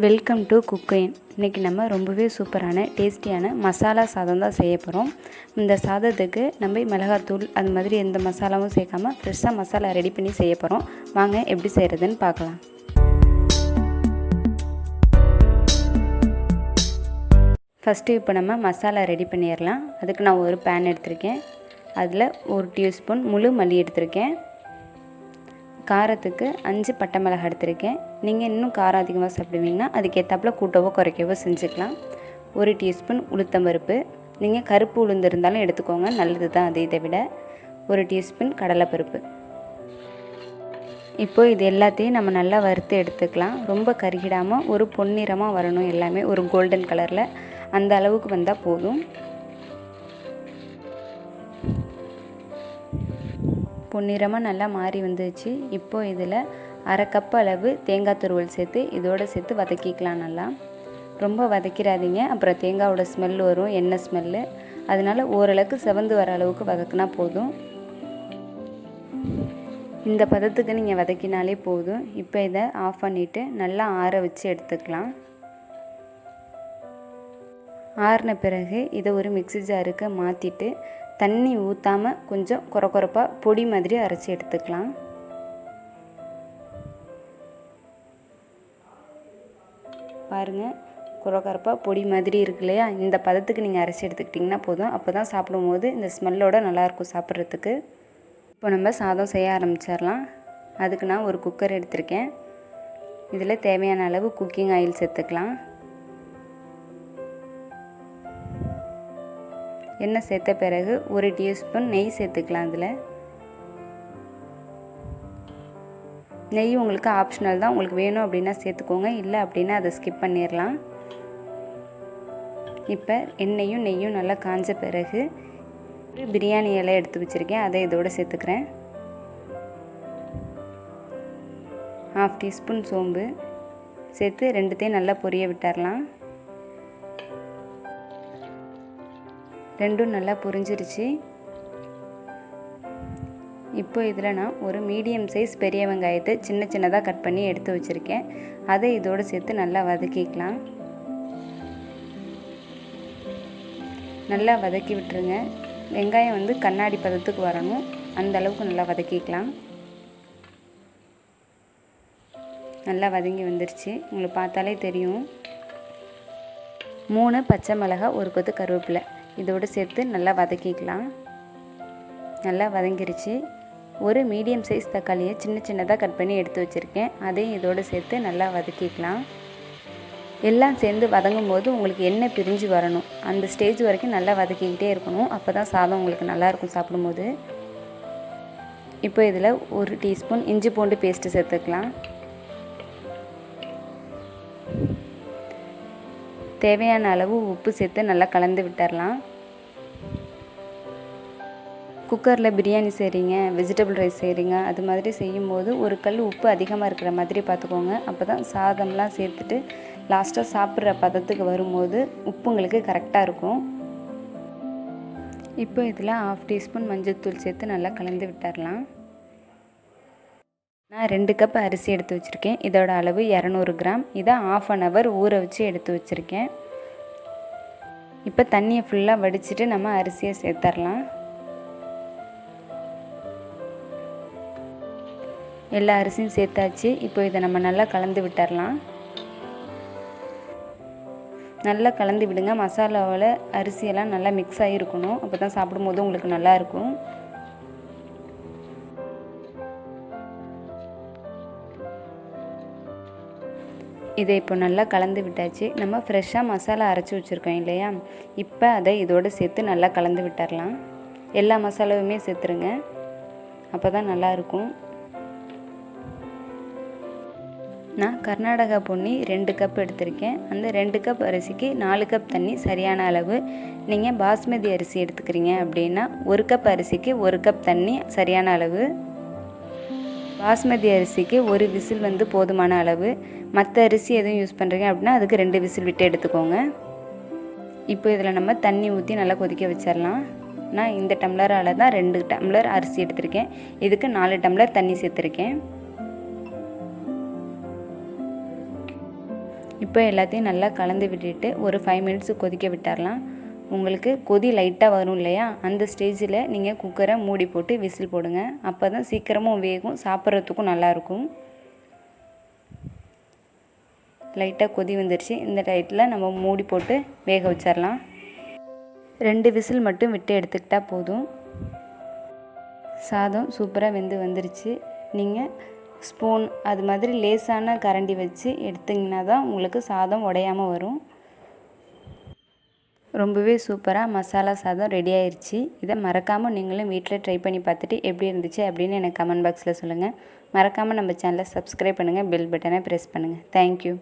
Welcome to cocaine. இன்றைக்கி நம்ம ரொம்பவே சூப்பரான டேஸ்டியான மசாலா சாதம் தான் செய்ய போகிறோம். இந்த சாதத்துக்கு நம்ம மிளகாத்தூள் அது மாதிரி எந்த மசாலாவும் சேர்க்காமல் ஃப்ரெஷ்ஷாக மசாலா ரெடி பண்ணி செய்ய போகிறோம். வாங்க எப்படி செய்கிறதுன்னு பார்க்கலாம். ஃபஸ்ட்டு இப்போ நம்ம மசாலா ரெடி பண்ணிடலாம். அதுக்கு நான் ஒரு பேன் எடுத்திருக்கேன். அதில் 1 டீஸ்பூன் முழு மல்லி எடுத்திருக்கேன். காரத்துக்கு 5 பட்டை மிளகாய் எடுத்திருக்கேன். நீங்கள் இன்னும் காரம் அதிகமாக சாப்பிடுவீங்கன்னா அதுக்கேற்றாப்புல கூட்டவோ குறைக்கவோ செஞ்சுக்கலாம். 1 டீஸ்பூன் உளுத்தம்பருப்பு, நீங்கள் கருப்பு உளுந்து இருந்தாலும் எடுத்துக்கோங்க, நல்லது தான். அது இதை விட 1 டீஸ்பூன் கடலைப்பருப்பு. இப்போது இது எல்லாத்தையும் நம்ம நல்லா வறுத்து எடுத்துக்கலாம். ரொம்ப கருகிடாமல் ஒரு பொன்னிறமாக வரணும், எல்லாமே ஒரு கோல்டன் கலரில் அந்த அளவுக்கு வந்தால் போதும். பொன்னிறமாக நல்லா மாறி வந்துச்சு. இப்போது இதில் 1/2 கப் அளவு தேங்காய் துருவல் சேர்த்து இதோடு சேர்த்து வதக்கிக்கலாம். நல்லா ரொம்ப வதக்கிடாதீங்க, அப்புறம் தேங்காயோட ஸ்மெல் வரும், எண்ணெய் ஸ்மெல்லு. அதனால் ஓரளவுக்கு செவந்து வர அளவுக்கு வதக்கினா போதும். இந்த பதத்துக்கு நீங்கள் வதக்கினாலே போதும். இப்போ இதை ஆஃப் பண்ணிவிட்டு நல்லா ஆற வச்சு எடுத்துக்கலாம். ஆறின பிறகு இதை ஒரு மிக்ஸி ஜாருக்கு மாற்றிட்டு தண்ணி ஊற்றாமல் கொஞ்சம் கொரப்பாக பொடி மாதிரி அரைச்சி எடுத்துக்கலாம். பாருங்கள், கொரப்பாக பொடி மாதிரி இருக்கு இல்லையா? இந்த பதத்துக்கு நீங்கள் அரைச்சி எடுத்துக்கிட்டிங்கன்னா போதும். அப்போ தான் சாப்பிடும்போது இந்த ஸ்மெல்லோட நல்லாயிருக்கும் சாப்பிட்றதுக்கு. இப்போ நம்ம சாதம் செய்ய ஆரம்பிச்சிடலாம். அதுக்கு நான் ஒரு குக்கர் எடுத்திருக்கேன். இதில் தேவையான அளவு குக்கிங் ஆயில் சேர்த்துக்கலாம். எண்ணெய் சேர்த்த பிறகு 1 டீஸ்பூன் நெய் சேர்த்துக்கலாம். அதில் நெய் உங்களுக்கு ஆப்ஷனல் தான், உங்களுக்கு வேணும் அப்படின்னா சேர்த்துக்கோங்க, இல்லை அப்படின்னா அதை ஸ்கிப் பண்ணிடலாம். இப்போ எண்ணெயும் நெய்யும் நல்லா காஞ்ச பிறகு ஒரு பிரியாணி இலை எடுத்து வச்சுருக்கேன், அதை இதோடு சேர்த்துக்கிறேன். 1/2 டீஸ்பூன் சோம்பு சேர்த்து ரெண்டுத்தையும் நல்லா பொரிய விட்டுறலாம். ரெண்டும் நல்லா பொரிஞ்சிருச்சு. இப்போ இதில் நான் ஒரு மீடியம் சைஸ் பெரிய வெங்காயத்தை சின்ன சின்னதாக கட் பண்ணி எடுத்து வச்சுருக்கேன். அதை இதோடு சேர்த்து நல்லா வதக்கிக்கலாம். நல்லா வதக்கி விட்டுருங்க. வெங்காயம் கண்ணாடி பதத்துக்கு வரணும், அந்த அளவுக்கு நல்லா வதக்கிக்கலாம். நல்லா வதங்கி வந்துருச்சு, உங்களுக்கு பார்த்தாலே தெரியும். 3 பச்சை மிளகாய், 1 கொத்து கருவேப்பிலை இதோடு சேர்த்து நல்லா வதக்கிக்கலாம். நல்லா வதங்கிருச்சு. ஒரு மீடியம் சைஸ் தக்காளியை சின்ன சின்னதாக கட் பண்ணி எடுத்து வச்சுருக்கேன், அதையும் இதோடு சேர்த்து நல்லா வதக்கிக்கலாம். எல்லாம் சேர்ந்து வதங்கும் போது உங்களுக்கு எண்ணெய் பிரிஞ்சு வரணும், அந்த ஸ்டேஜ் வரைக்கும் நல்லா வதக்கிக்கிட்டே இருக்கணும். அப்போ தான் சாதம் உங்களுக்கு நல்லாயிருக்கும் சாப்பிடும்போது. இப்போ இதில் 1 டீஸ்பூன் இஞ்சி பூண்டு பேஸ்ட்டு சேர்த்துக்கலாம். தேவையான அளவு உப்பு சேர்த்து நல்லா கலந்து விட்டுறலாம். குக்கரில் பிரியாணி செய்கிறீங்க, வெஜிடபிள் ரைஸ் செய்கிறீங்க, அது மாதிரி செய்யும்போது ஒரு கல் உப்பு அதிகமாக இருக்கிற மாதிரி பார்த்துக்கோங்க. அப்போ தான் சாதம்லாம் சேர்த்துட்டு லாஸ்ட்டாக சாப்பிட்ற பதத்துக்கு வரும்போது உப்பு உங்களுக்கு கரெக்டாக இருக்கும். இப்போ இதில் 1/2 டீஸ்பூன் மஞ்சள்தூள் சேர்த்து நல்லா கலந்து விட்டுறலாம். நான் 2 கப் அரிசி எடுத்து வச்சுருக்கேன். இதோட அளவு 200 கிராம். இதை 1/2 hour ஊற வச்சு எடுத்து வச்சுருக்கேன். இப்போ தண்ணியை ஃபுல்லாக வடிச்சிட்டு நம்ம அரிசியை சேர்த்துடலாம். எல்லா அரிசியும் சேர்த்தாச்சு. இப்போ இதை நம்ம நல்லா கலந்து விட்டுறலாம். நல்லா கலந்து விடுங்க. மசாலாவில் அரிசியெல்லாம் நல்லா மிக்ஸ் ஆகிருக்கணும், அப்போ தான் சாப்பிடும்போது உங்களுக்கு நல்லாயிருக்கும். இதை இப்போ நல்லா கலந்து விட்டாச்சு. நம்ம ஃப்ரெஷ்ஷாக மசாலா அரைச்சி வச்சுருக்கோம் இல்லையா? இப்போ அதை இதோடு சேர்த்து நல்லா கலந்து விட்டுறலாம். எல்லா மசாலாவுமே சேர்த்துருங்க, அப்போ தான் நல்லாயிருக்கும். நான் கர்நாடகா பொன்னி 2 கப் எடுத்திருக்கேன். அந்த 2 கப் அரிசிக்கு 4 கப் தண்ணி சரியான அளவு. நீங்கள் பாஸ்மதி அரிசி எடுத்துக்கிறீங்க அப்படின்னா 1 கப் அரிசிக்கு 1 கப் தண்ணி சரியான அளவு. பாஸ்மதி அரிசிக்கு 1 விசில் போதுமான அளவு. மற்ற அரிசி எதுவும் யூஸ் பண்ணுறீங்க அப்படின்னா அதுக்கு 2 விசில் விட்டு எடுத்துக்கோங்க. இப்போ இதில் நம்ம தண்ணி ஊற்றி நல்லா கொதிக்க வச்சிடலாம். நான் இந்த டம்ளரால் தான் 2 டம்ளர் அரிசி எடுத்திருக்கேன். இதுக்கு 4 டம்ளர் தண்ணி சேர்த்துருக்கேன். இப்போ எல்லாத்தையும் நல்லா கலந்து விட்டுட்டு ஒரு 5 மினிட்ஸ் கொதிக்க விட்டுறலாம். உங்களுக்கு கொதி லைட்டாக வரும் இல்லையா, அந்த ஸ்டேஜில் நீங்கள் குக்கரை மூடி போட்டு விசில் போடுங்க. அப்போ தான் சீக்கிரமும் வேகும், சாப்பிட்றதுக்கும் நல்லாயிருக்கும். லைட்டாக கொதி வந்துருச்சு. இந்த டைத்தில் நம்ம மூடி போட்டு வேக வச்சிடலாம். 2 விசில் மட்டும் விட்டு எடுத்துக்கிட்டால் போதும். சாதம் சூப்பராக வெந்து வந்துருச்சு. நீங்கள் ஸ்பூன் அது மாதிரி லேசான கரண்டி வச்சு எடுத்திங்கன்னா தான் உங்களுக்கு சாதம் உடையாமல் வரும். ரொம்பவே சூப்பராக மசாலா சாதம் ரெடி ஆயிடுச்சு. இதை மறக்காமல் நீங்களும் வீட்டில் ட்ரை பண்ணி பார்த்துட்டு எப்படி இருந்துச்சு அப்படின்னு எனக்கு கமெண்ட் பாக்ஸில் சொல்லுங்கள். மறக்காமல் நம்ம சேனலை சப்ஸ்கிரைப் பண்ணுங்கள், பெல் பட்டனை ப்ரெஸ் பண்ணுங்கள். தேங்க்யூ.